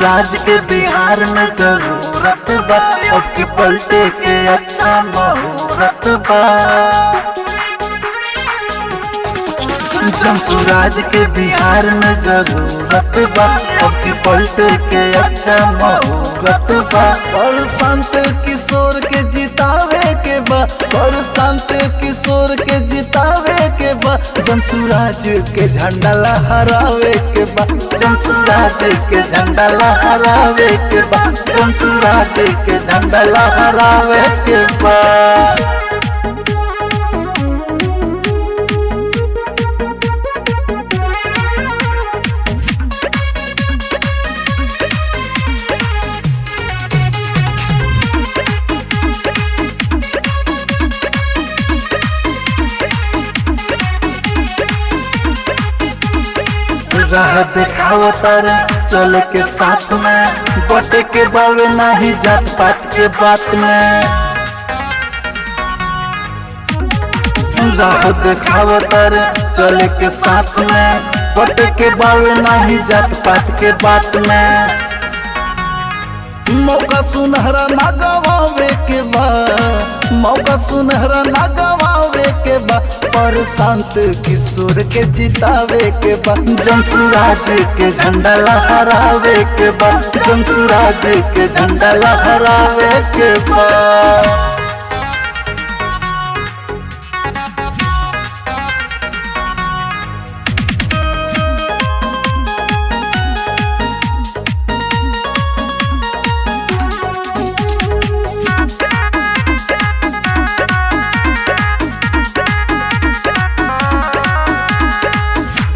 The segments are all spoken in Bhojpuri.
जंसुराज के बिहार में जरूरत बा, अब के पलटे के अच्छा मुहूर्त बा। जंसुराज के बिहार में जरूरत बा, अब के पलटे के अच्छा मुहूर्त बा। और संत किशोर के जितावे के बा, और संत किशोर के जितावे के बा। जंसुराज के झंडा लहरावे के बा, जंसुराज के झंडा लहरावे के बा, जंसुराज के झंडा लहरावे के बा। राह दिखाओ तारे चले के साथ में, बटे के बावे नहीं जात पात के बात में। राह दिखाओ तारे चले के साथ में, बटे के बावे नहीं जात पात के बात में। मौका सुनहरा ना गवावे के बा, मौका सुनहरा ना गवावे के बा। पर संत किशोर के जितावे के बा, जंसुराज के झंडा लहरावे के बा, जंसुराज के झंडा लहरावे के बा।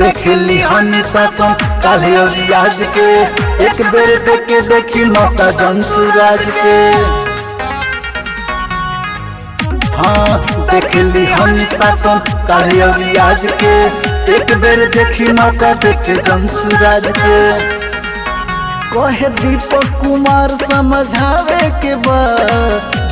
देखली हनी शासन काले और आज के, एक बेर देखे देखी मौका जंसुराज के। हाँ देखली हनी शासन काले और आज के, एक बेर देखी मौका देखे जंसुराज के। कहे दीपक कुमार समझावे के बा,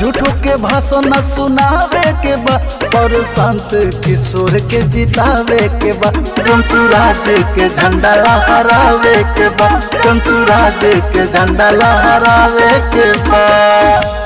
झूठो के भाषण न सुनावे के बा। पर संत किशोर के जितावे के बा, जंसुराज के झंडा लहरावे के बा, जंसुराज के झंडा लहरावे के बा।